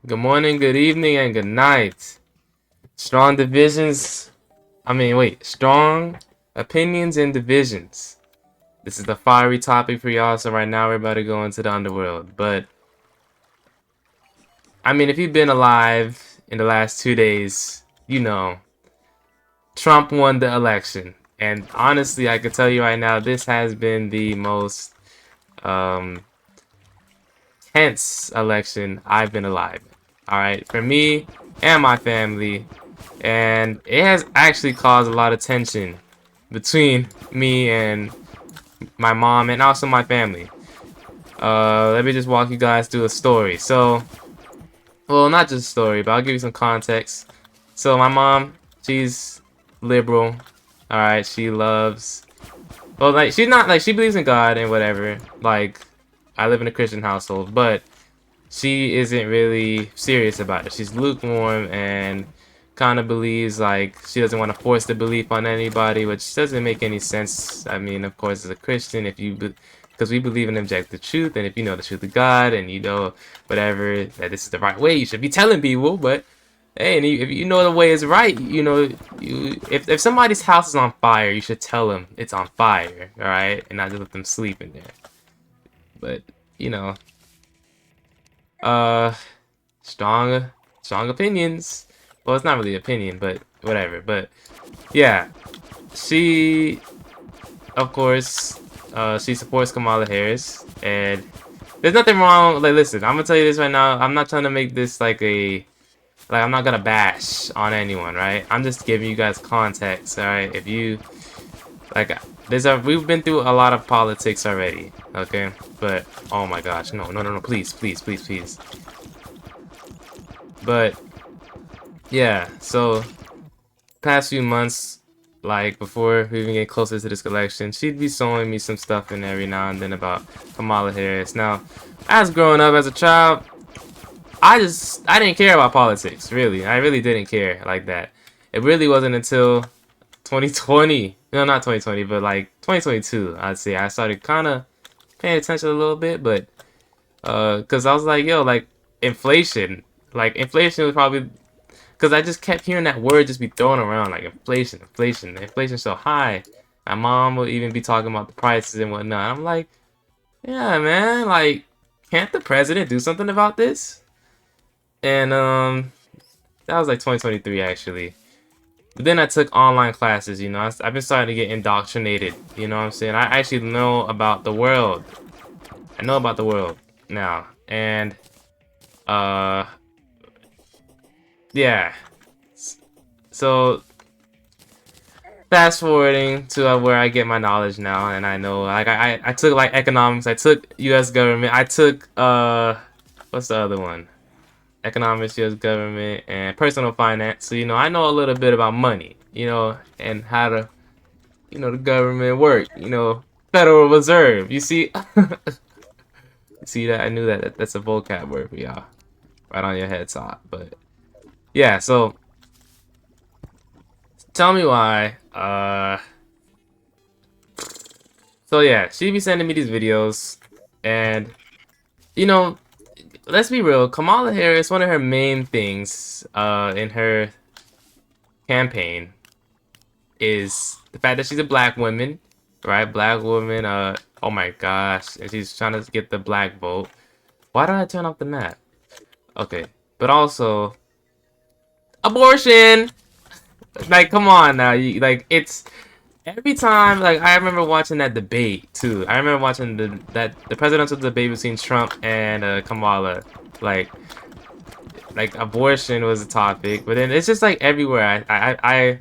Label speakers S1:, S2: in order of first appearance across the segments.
S1: Good morning, good evening, and good night. Strong divisions. Strong opinions and divisions. This is the fiery topic for y'all, so right now we're about to go into the underworld. But, if you've been alive in the last 2 days, you know, Trump won the election. And honestly, I can tell you right now, this has been the most um, tense election I've been alive. Alright, for me and my family. And it has actually caused a lot of tension between me and my mom and also my family. Let me just walk you guys through a story. So, well, not just a story, but I'll give you some context. So my mom, she's liberal. Alright, she loves, well, like, she's not, like, she believes in God and whatever. Like, I live in a Christian household, but she isn't really serious about it. She's lukewarm and kind of believes, like, she doesn't want to force the belief on anybody, which doesn't make any sense. I mean, of course, as a Christian, because we believe in objective truth, and if you know the truth of God and you know whatever that this is the right way, you should be telling people. But hey, and if you know the way is right, if somebody's house is on fire, you should tell them it's on fire, all right, and not just let them sleep in there. But you know, uh, strong opinions. Well, it's not really opinion, but whatever. But yeah, she, of course, she supports Kamala Harris, and there's nothing wrong. Like, listen, I'm gonna tell you this right now. I'm not trying to make this like I'm not gonna bash on anyone, right? I'm just giving you guys context, all right? If you like, we've been through a lot of politics already, okay? But oh my gosh, no, please, please, please, please. But yeah, so past few months, like before we even get closer to this election, she'd be showing me some stuff in every now and then about Kamala Harris. Now, as growing up as a child, I didn't care about politics, really. I really didn't care like that. It really wasn't until 2020, no, not 2020, but like 2022, I'd say I started kind of paying attention a little bit, but because I was like, yo, like inflation was probably, because I just kept hearing that word just be thrown around, like inflation's so high. My mom would even be talking about the prices and whatnot. I'm like, yeah, man, like, can't the president do something about this? And that was like 2023 actually. But then I took online classes, I've been starting to get indoctrinated, you know what I'm saying? I actually know about the world. I know about the world now. And uh yeah. So fast forwarding to where I get my knowledge now, and I know, like, I took like economics, I took US government, I took what's the other one? Economics, US government, and personal finance. So I know a little bit about money, and how to, the government work, Federal Reserve. You see, you see that? I knew that's a vocab word for y'all, right on your head top. But yeah, so tell me why. So yeah, she'd be sending me these videos, and let's be real. Kamala Harris, one of her main things, in her campaign, is the fact that she's a black woman, right? Black woman. Oh my gosh, and she's trying to get the black vote. Why did I turn off the map? Okay, but also abortion. Like, come on now. It's every time. Like, I remember watching that debate too. I remember watching the presidential debate between Trump and Kamala. Like abortion was a topic, but then it's just like everywhere. I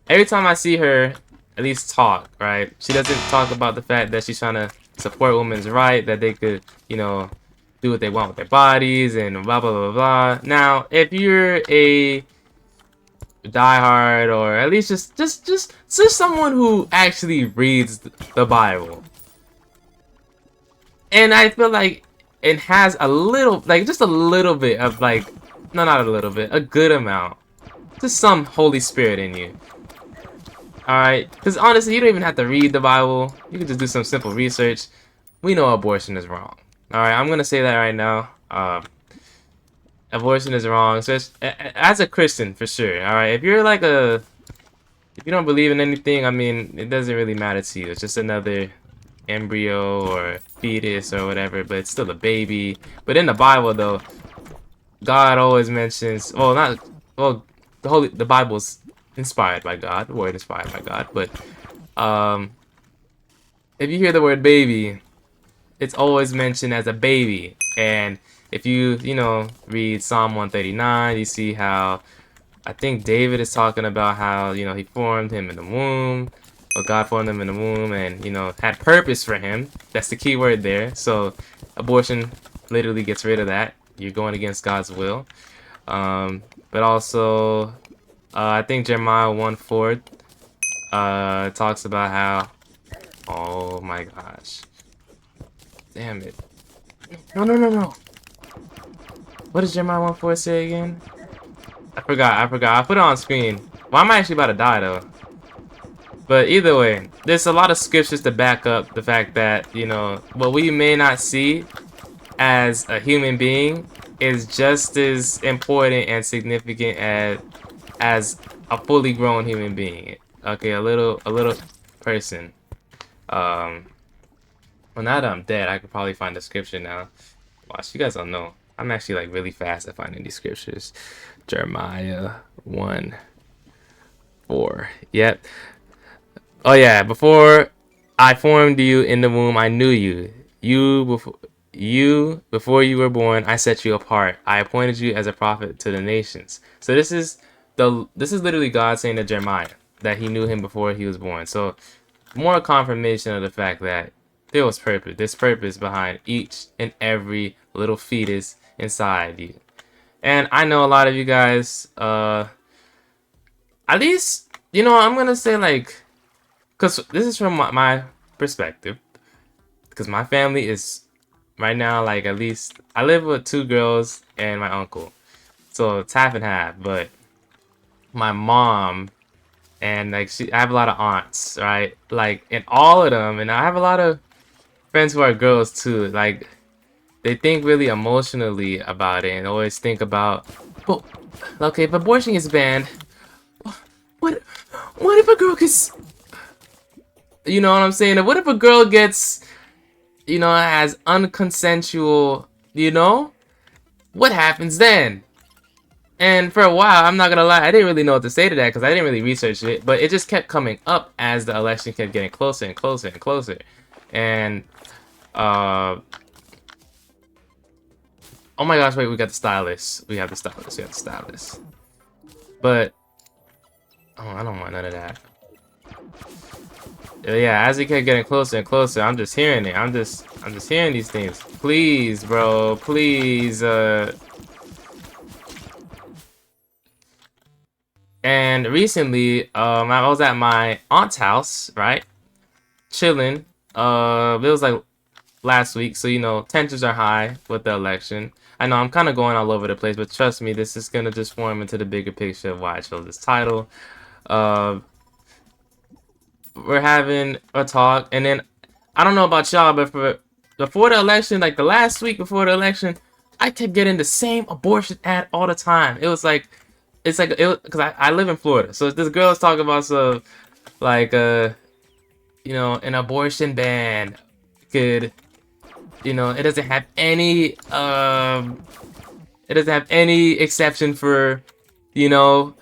S1: every time I see her at least talk, right? She doesn't talk about the fact that she's trying to support women's right, that they could, do what they want with their bodies and blah blah blah blah. Now, if you're a diehard, or at least just someone who actually reads the Bible, and I feel like it has a little, like, just a little bit of, like, no, not a little bit, a good amount, just some Holy Spirit in you. Alright, because honestly, you don't even have to read the Bible. You can just do some simple research. We know abortion is wrong. Alright, I'm gonna say that right now. Abortion is wrong. So as a Christian, for sure. All right, if you're like if you don't believe in anything, I mean, it doesn't really matter to you. It's just another embryo or fetus or whatever, but it's still a baby. But in the Bible, though, God always mentions, well, not, well, the Bible's inspired by God, the word inspired by God, but um, if you hear the word baby, it's always mentioned as a baby. And if you know, read Psalm 139, you see how I think David is talking about how, you know, he formed him in the womb, or God formed him in the womb and, you know, had purpose for him. That's the key word there. So abortion literally gets rid of that. You're going against God's will. But also, I think Jeremiah 1:4 talks about how, oh my gosh. Damn it. No, no, no, no. What does Jeremiah 1:4 say again? I forgot. I put it on screen. Well, I'm actually about to die, though. But either way, there's a lot of scriptures to back up the fact that, you know, what we may not see as a human being is just as important and significant as a fully grown human being. Okay, a little person. Well, now that I'm dead, I could probably find the scripture now. Watch, you guys don't know. I'm actually like really fast at finding these scriptures. Jeremiah 1:4. Yep. Oh yeah, before I formed you in the womb, I knew you. Before you were born, I set you apart. I appointed you as a prophet to the nations. So this is literally God saying to Jeremiah that he knew him before he was born. So more confirmation of the fact that there was purpose. There's purpose behind each and every little fetus inside you. And I know a lot of you guys, at least, you know, I'm gonna say like, because this is from my perspective, because my family is right now, like, at least I live with 2 girls and my uncle, so it's half and half. But my mom and like I have a lot of aunts, right? Like, and all of them, and I have a lot of friends who are girls too. Like, they think really emotionally about it and always think about, well, okay, if abortion is banned, what if a girl gets, you know what I'm saying? What if a girl gets, you know, has unconsensual, you know? What happens then? And for a while, I'm not gonna lie, I didn't really know what to say to that because I didn't really research it, but it just kept coming up as the election kept getting closer and closer and closer. And, oh my gosh, wait, we got the stylist. We have the stylist. But, oh, I don't want none of that. Yeah, as it kept getting closer and closer, I'm just hearing it. I'm just hearing these things. Please, bro, please, And recently, I was at my aunt's house, right? Chilling. It was like last week, so you know, tensions are high with the election. I know I'm kind of going all over the place, but trust me, this is gonna just form into the bigger picture of why I chose this title. We're having a talk, and then I don't know about y'all, but before the election, like the last week before the election, I kept getting the same abortion ad all the time. It was like, it's like, because I live in Florida, so this girl is talking about some like you know, an abortion ban could, you know, it doesn't have any exception for, you know,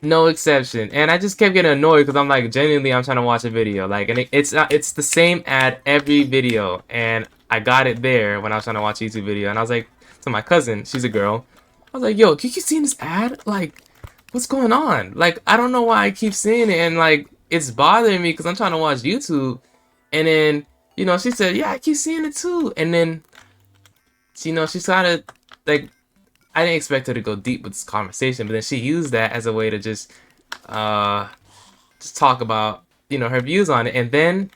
S1: no exception. And I just kept getting annoyed because I'm like, genuinely, I'm trying to watch a video, like, and it's the same ad every video. And I got it there when I was trying to watch a YouTube video, and I was like to my cousin, she's a girl, I was like, yo, can you keep seeing this ad? Like, what's going on? Like, I don't know why I keep seeing it, and like, it's bothering me because I'm trying to watch YouTube. And then, you know, she said, yeah, I keep seeing it too. And then, you know, she started, like, I didn't expect her to go deep with this conversation, but then she used that as a way to just talk about, you know, her views on it. And then,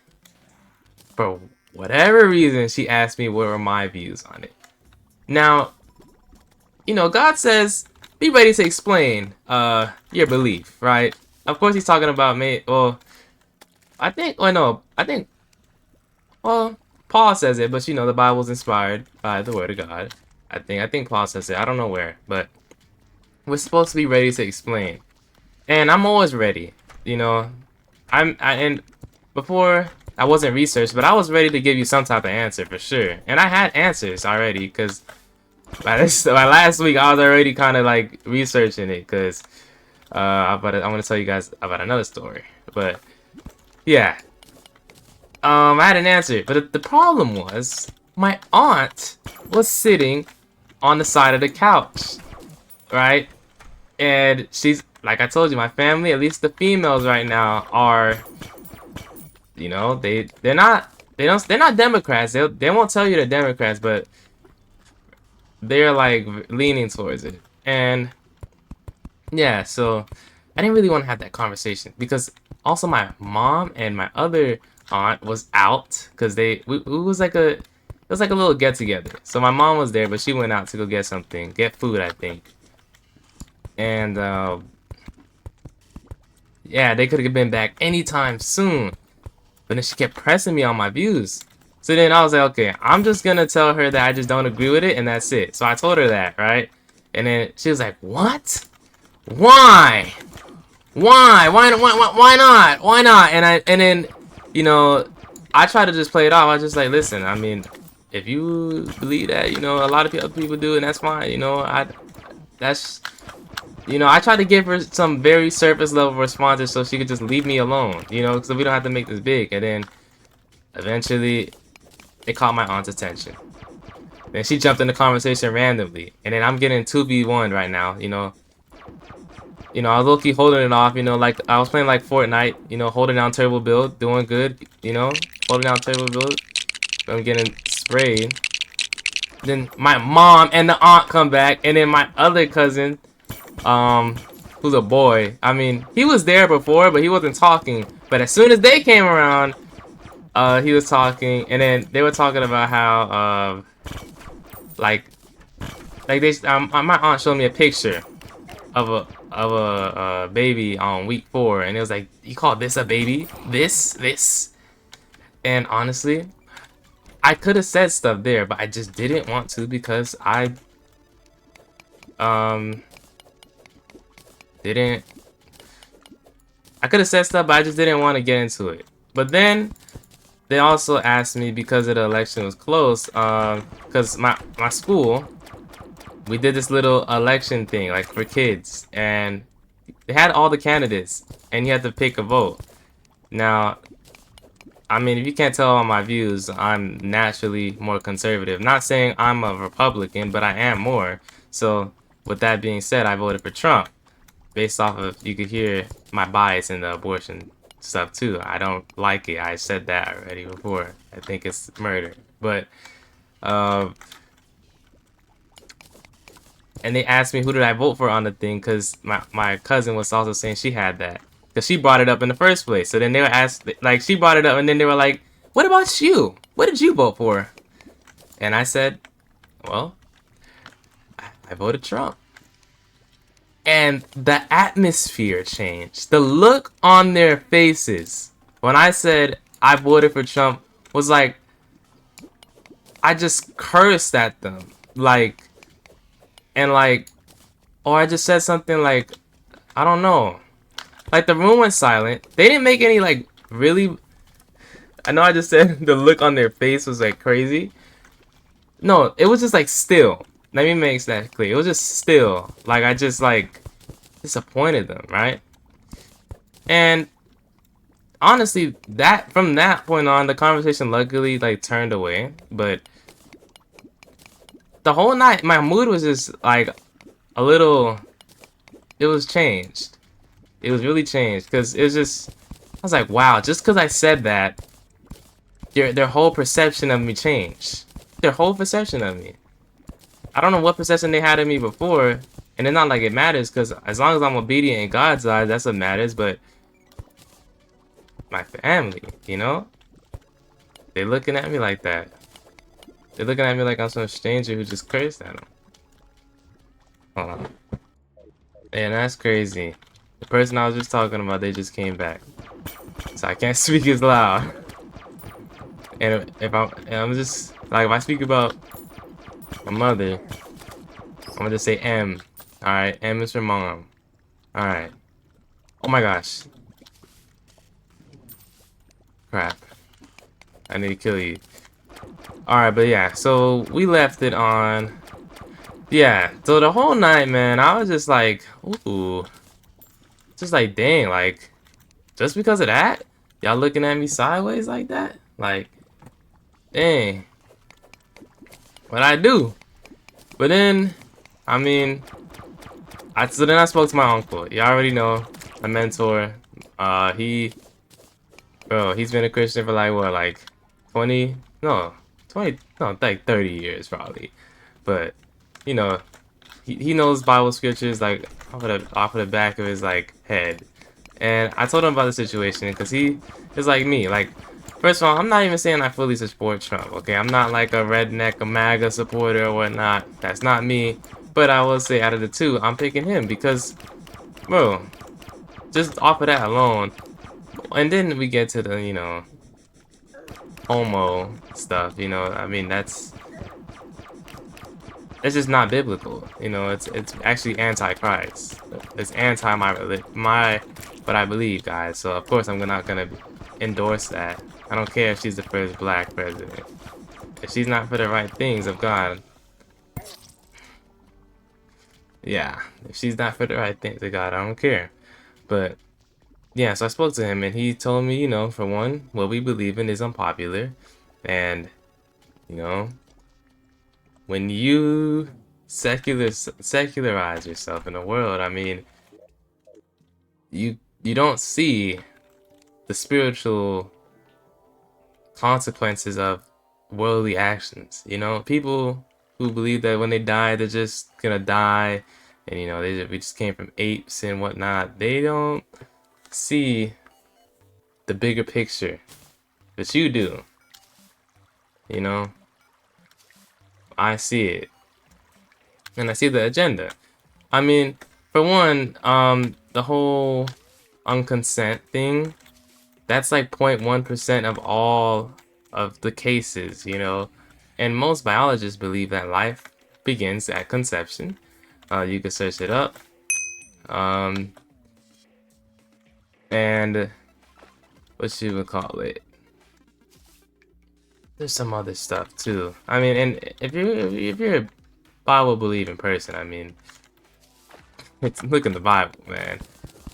S1: for whatever reason, she asked me what were my views on it. Now, you know, God says, be ready to explain your belief, right? Of course, he's talking about me. Well, I think, well, Paul says it, but you know, the Bible's inspired by the Word of God. I think Paul says it. I don't know where, but we're supposed to be ready to explain. And I'm always ready. You know, and before I wasn't researched, but I was ready to give you some type of answer for sure. And I had answers already because by last week I was already kind of like researching it because I'm gonna tell you guys about another story. But yeah, I had an answer, but the problem was my aunt was sitting on the side of the couch, right? And she's like I told you, my family, at least the females right now, are, you know, they're not Democrats. They won't tell you they're Democrats, but they're like leaning towards it. And yeah, so I didn't really want to have that conversation because also my mom and my other aunt was out because it was like a little get together. So my mom was there, but she went out to go get food, I think. And yeah, they could have been back anytime soon. But then she kept pressing me on my views. So then I was like, okay, I'm just gonna tell her that I just don't agree with it, and that's it. So I told her that, right? And then she was like, what? Why? Why? Why not? Why not? And then, you know, I try to just play it off. I was just like, listen, I mean, if you believe that, you know, a lot of other people do, and that's fine. You know, you know, I tried to give her some very surface level responses so she could just leave me alone, you know, so we don't have to make this big. And then eventually it caught my aunt's attention. Then she jumped in the conversation randomly. And then I'm getting 2v1 right now, you know. You know, I was low-key holding it off, you know, like I was playing like Fortnite, you know, holding down turbo build, doing good, you know, holding down turbo build. I'm getting sprayed. Then my mom and the aunt come back, and then my other cousin, who's a boy. I mean, he was there before, but he wasn't talking. But as soon as they came around, he was talking, and then they were talking about how, like my aunt showed me a picture of a baby on week 4, and it was like, you call this a baby? This? And honestly, I could have said stuff there, but I just didn't want to because I could have said stuff, but I just didn't want to get into it. But then they also asked me, because of the election was close, because my school, we did this little election thing like for kids, and they had all the candidates and you had to pick a vote. Now, I mean, if you can't tell on my views, I'm naturally more conservative. Not saying I'm a Republican, but I am more. So with that being said, I voted for Trump based off of, you could hear my bias in the abortion stuff too. I don't like it. I said that already before. I think it's murder. But and they asked me who did I vote for on the thing, because my cousin was also saying she had that, because she brought it up in the first place. So then they were asked, like, she brought it up, and then they were like, what about you? What did you vote for? And I said, well, I voted Trump. And the atmosphere changed. The look on their faces when I said I voted for Trump was like, I just cursed at them. Like, and like, or I just said something like, I don't know. Like, the room went silent. They didn't make any, like, really... I know I just said the look on their face was, like, crazy. No, it was just, like, still. Let me make that clear. It was just still. Like, I just, like, disappointed them, right? And honestly, from that point on, the conversation luckily, like, turned away. But the whole night, my mood was just, like, a little... It was changed. It was really changed, because it was just... I was like, wow, just because I said that, their whole perception of me changed. Their whole perception of me. I don't know what perception they had of me before, and it's not like it matters, because as long as I'm obedient in God's eyes, that's what matters. But my family, you know? They're looking at me like that. They're looking at me like I'm some stranger who just cursed at them. Hold on. Man, that's crazy. The person I was just talking about, they just came back. So I can't speak as loud. And if I'm just, like, if I speak about my mother, I'm gonna just say M. Alright, M is for mom. Alright. Oh my gosh. Crap. I need to kill you. Alright, but yeah, so we left it on. Yeah, so the whole night, man, I was just like, ooh. Just like, dang, like, just because of that? Y'all looking at me sideways like that? Like, dang. What I do? But then, I mean, so then I spoke to my uncle. You already know, a mentor. He, bro, he's been a Christian for like what, like 20? No, 20, no, like 30 years probably. But, you know, he knows Bible scriptures like off of the back of his like head. And I told him about the situation because he is like me. Like, first of all, I'm not even saying I fully support Trump, okay? I'm not like a redneck, a MAGA supporter or whatnot. That's not me. But I will say out of the two, I'm picking him because, bro, just off of that alone. And then we get to the, homo stuff, I mean, that's just not biblical. It's actually anti-Christ. It's anti my what I believe, guys. So of course I'm not gonna endorse that. I don't care if she's the first black president. If she's not for the right things of God, yeah. If she's not for the right things of God, I don't care. But yeah, so I spoke to him and he told me, for one, what we believe in is unpopular, and you know, when you secularize yourself in the world, I mean, you don't see the spiritual consequences of worldly actions. People who believe that when they die, they're just gonna die, and we just came from apes and whatnot. They don't see the bigger picture, but you do. You know, I see it, and I see the agenda. I mean, for one, the whole unconsent thing. That's like 0.1% of all of the cases. And most biologists believe that life begins at conception. You can search it up. Um, and what you would call it? There's some other stuff too. I mean, and if you're a Bible believing person, I mean, look in the Bible, man.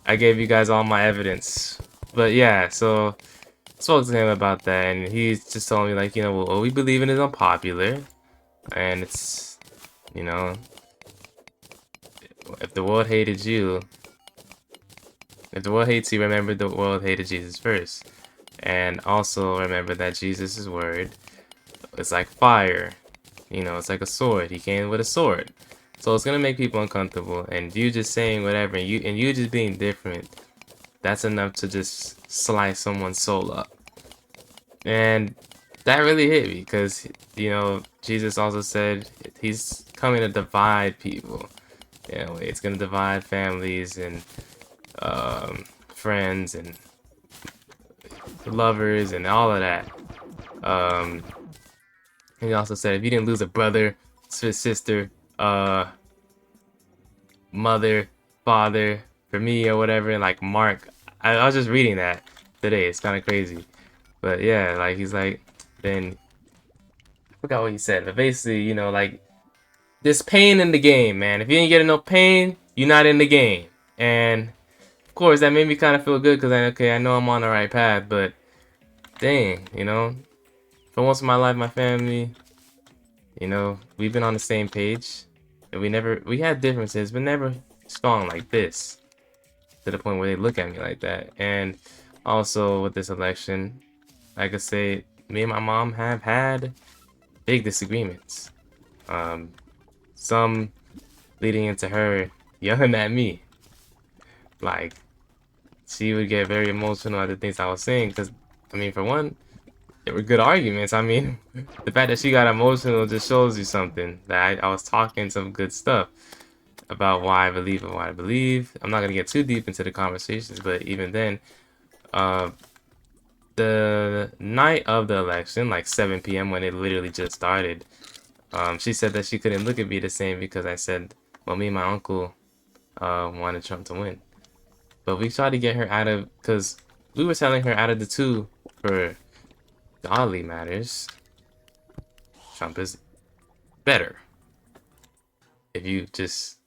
S1: I gave you guys all my evidence. But yeah, so spoke to him about that, and he's just telling me like, what we believe in is unpopular, and it's, if the world hated you, if the world hates you, remember the world hated Jesus first, and also remember that Jesus' word is like fire, it's like a sword. He came with a sword, so it's gonna make people uncomfortable, and you just saying whatever, and you just being different, that's enough to just slice someone's soul up. And that really hit me because, Jesus also said he's coming to divide people. It's going to divide families and friends and lovers and all of that. And he also said if you didn't lose a brother, sister, mother, father, for me or whatever, and like Mark, I was just reading that today. It's kind of crazy. But yeah, like he's like, then I forgot what he said, but basically, like there's pain in the game, man. If you ain't getting no pain, you're not in the game. And of course, that made me kind of feel good because I know I'm on the right path. But dang, for once in my life, my family, we've been on the same page, and we had differences, but never strong like this, to the point where they look at me like that. And also with this election, I could say me and my mom have had big disagreements. Some leading into her yelling at me. Like, she would get very emotional at the things I was saying. Because, I mean, for one, they were good arguments. I mean, the fact that she got emotional just shows you something. That I was talking some good stuff about why I believe and why I believe. I'm not going to get too deep into the conversations, but even then, the night of the election, like 7 p.m. when it literally just started, She said that she couldn't look at me the same because I said, well, me and my uncle wanted Trump to win. But we tried to get her out of, because we were telling her out of the two, for godly matters, Trump is better. If you just,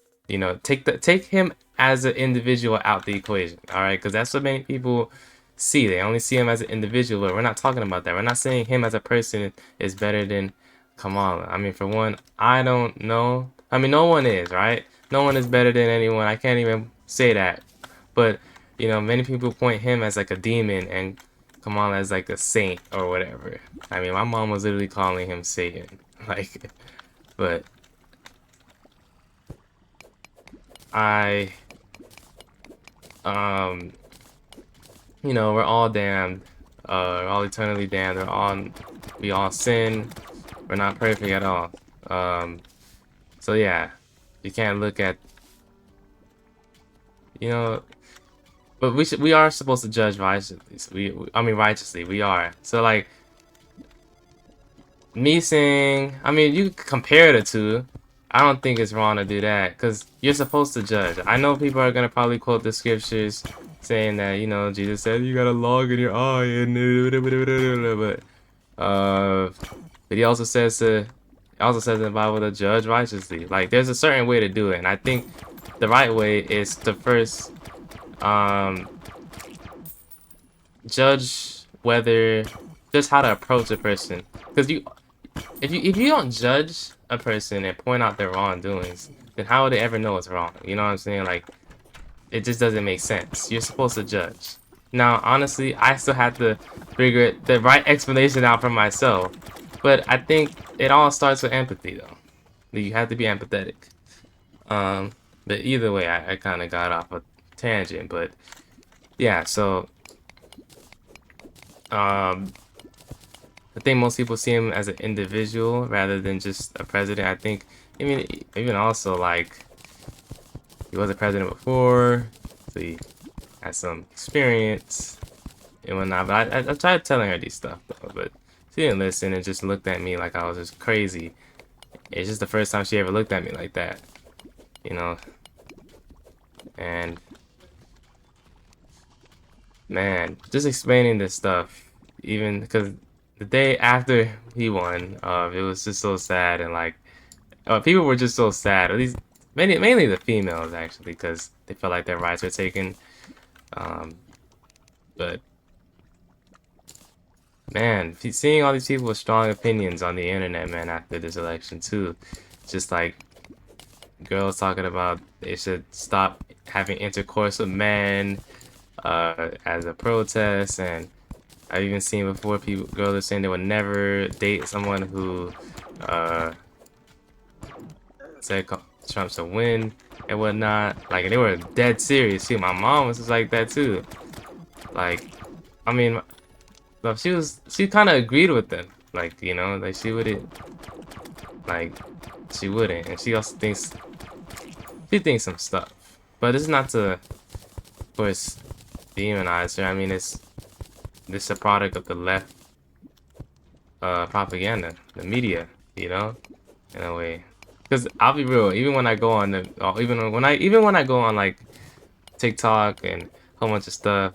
S1: take him as an individual out the equation, all right? Because that's what many people see. They only see him as an individual, but we're not talking about that. We're not saying him as a person is better than Kamala. I mean, for one, I don't know. I mean, no one is, right? No one is better than anyone. I can't even say that. But, many people point him as like a demon and Kamala as like a saint or whatever. I mean, my mom was literally calling him Satan. Like, but I, we're all damned. We're all eternally damned. We all sin. We're not perfect at all. So yeah, you can't look at, but we are supposed to judge righteously. I mean righteously. We are. So like me saying, I mean, you could compare the two. I don't think it's wrong to do that because you're supposed to judge. I know people are gonna probably quote the scriptures saying that Jesus said you got a log in your eye and but he also says in the Bible to judge righteously. Like there's a certain way to do it, and I think the right way is to first judge just how to approach a person, because if you don't judge a person and point out their wrongdoings, then how would they ever know it's wrong? You know what I'm saying? Like, it just doesn't make sense. You're supposed to judge. Now, honestly, I still have to figure the right explanation out for myself. But I think it all starts with empathy, though. You have to be empathetic. But either way, I kind of got off a tangent. But yeah, so I think most people see him as an individual rather than just a president. I think, even also like he was a president before, so he has some experience and whatnot. But I tried telling her these stuff though, but she didn't listen and just looked at me like I was just crazy. It's just the first time she ever looked at me like that, And man, just explaining this stuff, even because the day after he won, it was just so sad, and like, people were just so sad. At least, mainly the females actually, because they felt like their rights were taken. But man, seeing all these people with strong opinions on the internet, man, after this election too, just like girls talking about they should stop having intercourse with men as a protest, and I've even seen before girls are saying they would never date someone who said Trump should win and whatnot. Like, and they were dead serious too. My mom was just like that too. Like, I mean, she kind of agreed with them. Like, like she wouldn't, and she also thinks some stuff. But it's not to, of course, demonize her. I mean, this is a product of the left propaganda, the media, in a way. Because I'll be real, even when I go on even when I go on like TikTok and a whole bunch of stuff,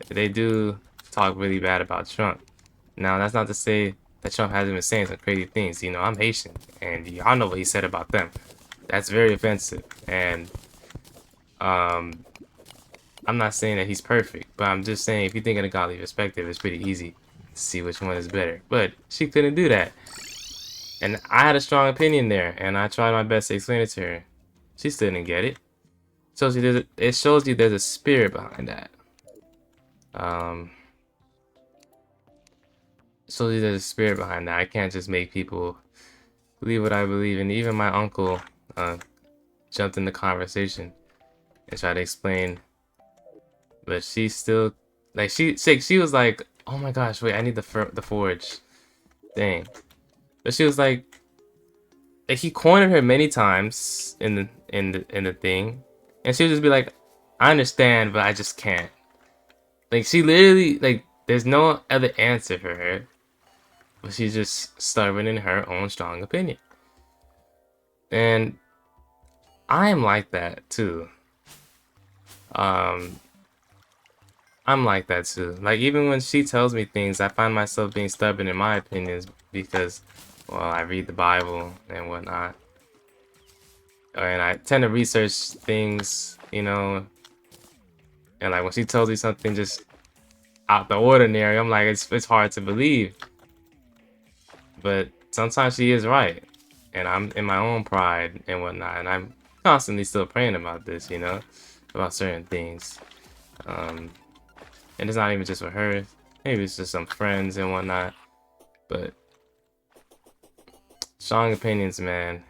S1: they do talk really bad about Trump. Now that's not to say that Trump hasn't been saying some crazy things. I'm Haitian, and y'all know what he said about them. That's very offensive, and I'm not saying that he's perfect, but I'm just saying if you think in a godly perspective, it's pretty easy to see which one is better. But she couldn't do that. And I had a strong opinion there, and I tried my best to explain it to her. She still didn't get it. It shows you there's a spirit behind that. Shows you there's a spirit behind that. I can't just make people believe what I believe. And even my uncle jumped in the conversation and tried to explain, but she still, like, she was like, oh my gosh, wait, I need the forge thing. But she was like he cornered her many times in the thing, and she would just be like, I understand, but I just can't. Like, she literally, like, there's no other answer for her, but she's just stubborn in her own strong opinion. And I am like that too. Um, I'm like that too. Like even when she tells me things, I find myself being stubborn in my opinions because, well, I read the Bible and whatnot, and I tend to research things, you know. And like when she tells me something just out the ordinary, I'm like, it's hard to believe. But sometimes she is right, and I'm in my own pride and whatnot, and I'm constantly still praying about this, you know, about certain things. Um, and it's not even just with her. Maybe it's just some friends and whatnot. But strong opinions, man.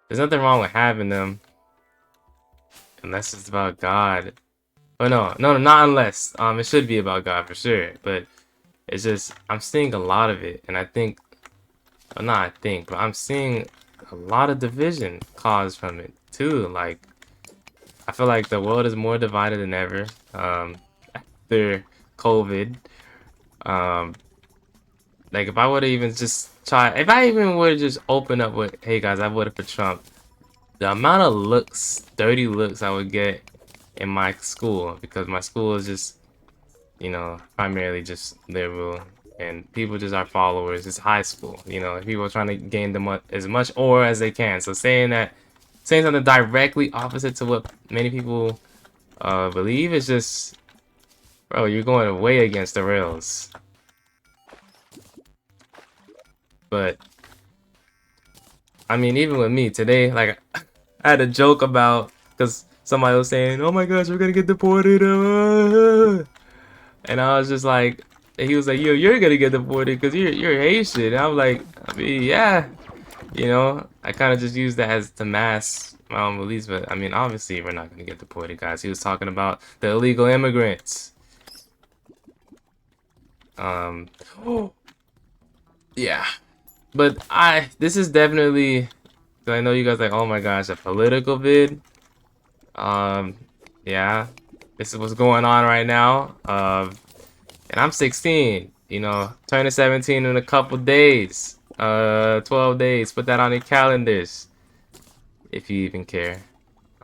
S1: There's nothing wrong with having them, unless it's about God. Oh no, not unless. It should be about God for sure. But it's just I'm seeing a lot of it, and I think, well, not I think, but I'm seeing a lot of division caused from it too. Like I feel like the world is more divided than ever. After COVID, um, like if I would have even just tried, if I even would have just opened up with, "Hey guys, I voted for Trump," the amount of looks, dirty looks I would get in my school, because my school is just, you know, primarily just liberal, and people just are followers. It's high school, you know, people are trying to gain as much aura as they can. So saying something directly opposite to what many people believe is just, bro, you're going way against the rails. But I mean, even with me today, like I had a joke about, because somebody was saying, "Oh my gosh, we're gonna get deported," and I was just like, he was like, "Yo, you're gonna get deported because you're Haitian." And I was like, I mean, yeah, you know, I kind of just used that as to mask my own beliefs, but I mean, obviously, we're not gonna get deported, guys. He was talking about the illegal immigrants. Um, yeah, but this is definitely, 'cause I know you guys like, oh my gosh, a political vid. Um, yeah, this is what's going on right now. And I'm 16, you know, turning 17 in a couple days. 12 days. Put that on your calendars if you even care.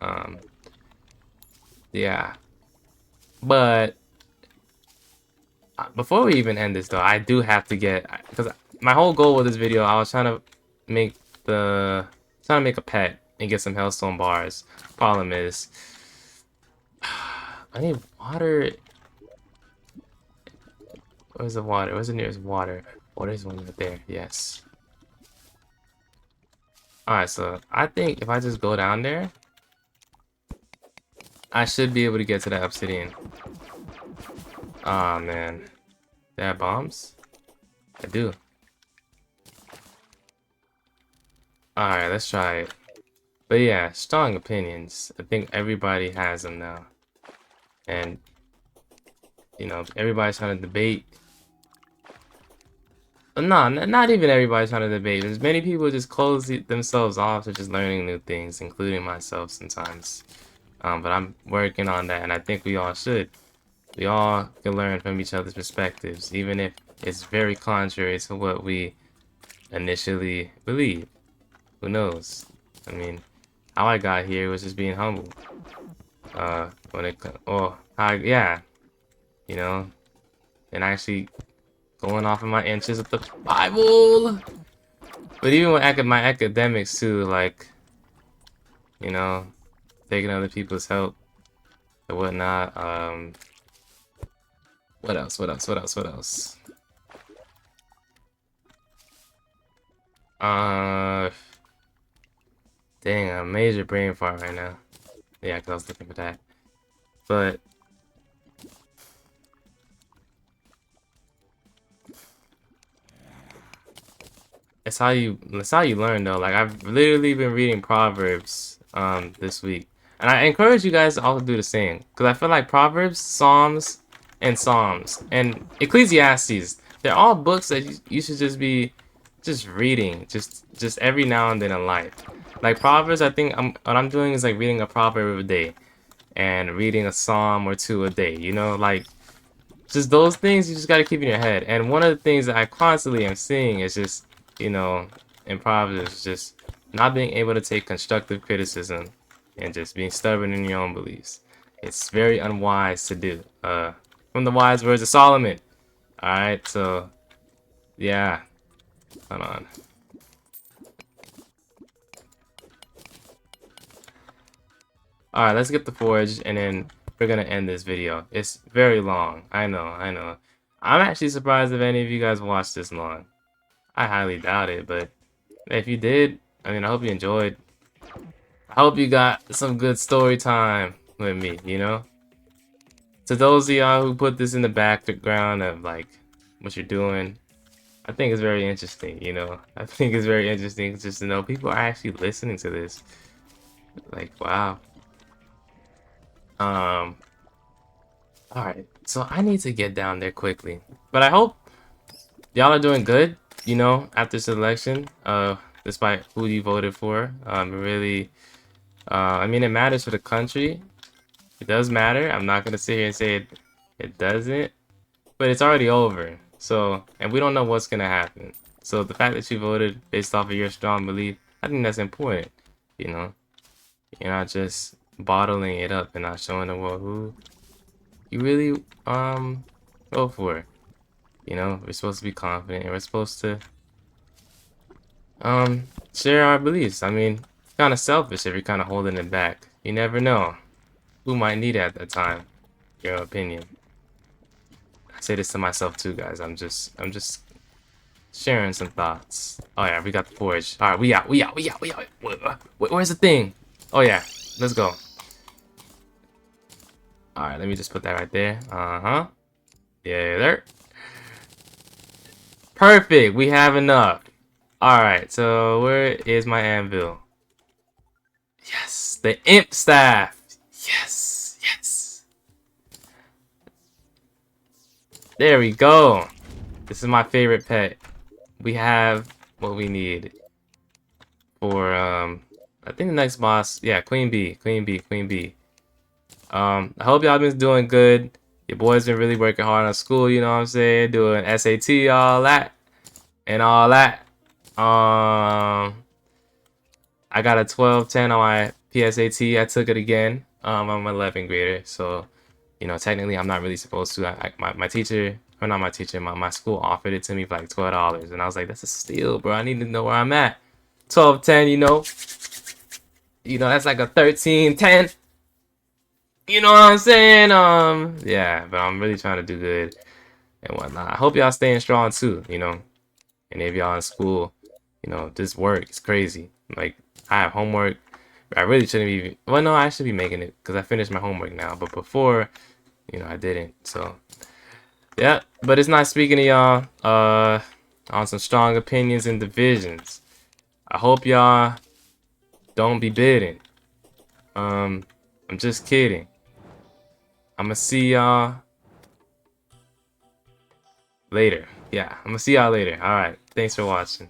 S1: Um, yeah. But before we even end this though, I do have to get, because my whole goal with this video, I was trying to make a pet and get some Hellstone bars. Problem is, I need water. Where's the water? Where's the nearest water? Oh, there's one right there. Yes. Alright, so I think if I just go down there, I should be able to get to that obsidian. Oh man. They have bombs? I do. Alright, let's try it. But yeah, strong opinions. I think everybody has them now. And, you know, everybody's trying to debate. No, not even everybody's trying to debate. There's many people just close themselves off to just learning new things, including myself sometimes. But I'm working on that, and I think we all should. We all can learn from each other's perspectives, even if it's very contrary to what we initially believe. Who knows? I mean, how I got here was just being humble. Yeah, you know, and actually going off of my inches of the Bible. But even with my academics too, like, you know, taking other people's help and whatnot. What else? What else? What else? What else? Uh, Dang, a major brain fart right now. Yeah, because I was looking for that. But it's how you learn though. Like I've literally been reading Proverbs this week. And I encourage you guys to also do the same. Because I feel like Proverbs, Psalms, and Ecclesiastes, they're all books that you should just be just reading. Just every now and then in life. Like Proverbs, I think what I'm doing is like reading a proverb a day and reading a psalm or two a day. You know, like just those things you just gotta keep in your head. And one of the things that I constantly am seeing is just, you know, in Proverbs, just not being able to take constructive criticism and just being stubborn in your own beliefs. It's very unwise to do. From the wise words of Solomon. Alright, so yeah. Hold on. Alright, let's get the forge and then we're gonna end this video. It's very long. I know, I know. I'm actually surprised if any of you guys watched this long. I highly doubt it, but if you did, I mean, I hope you enjoyed. I hope you got some good story time with me, you know? To those of y'all who put this in the background of like what you're doing, I think it's very interesting, you know? I think it's very interesting just to know people are actually listening to this. Like, wow. Alright, so I need to get down there quickly. But I hope y'all are doing good, you know, after this election, despite who you voted for. Really, I mean, it matters for the country. It does matter. I'm not gonna sit here and say it doesn't, but it's already over. So, and we don't know what's gonna happen. So the fact that you voted based off of your strong belief, I think that's important. You know, you're not just bottling it up and not showing the world who you really vote for. You know, we're supposed to be confident and we're supposed to share our beliefs. I mean, it's kind of selfish if you're kind of holding it back. You never know who might need it at that time. Your opinion. I say this to myself too, guys. I'm just sharing some thoughts. Oh yeah, we got the forge. All right, we out. Where's the thing? Oh yeah, let's go. All right, let me just put that right there. Yeah, there. Perfect. We have enough. All right, so where is my anvil? Yes, the imp staff. Yes, yes. There we go. This is my favorite pet. We have what we need for I think the next boss, yeah, Queen Bee. I hope y'all been doing good. Your boy's been really working hard on school, you know what I'm saying? Doing SAT, all that and all that. I got a 12-10 on my PSAT. I took it again. I'm an 11th grader, so you know, technically I'm not really supposed to. My teacher, or not my teacher, my school offered it to me for like $12, and I was like, that's a steal, bro. I need to know where I'm at. 12-10, you know, that's like a 13-10. You know what I'm saying? Yeah, but I'm really trying to do good and whatnot. I hope y'all staying strong too, you know. And if y'all in school, you know, this work is crazy. Like, I have homework. I really shouldn't be, well, no, I should be making it because I finished my homework now. But before, you know, I didn't. So, yeah. But it's nice speaking to y'all on some strong opinions and divisions. I hope y'all don't be bidding. I'm just kidding. I'm gonna see y'all later. Yeah, I'm gonna see y'all later. All right. Thanks for watching.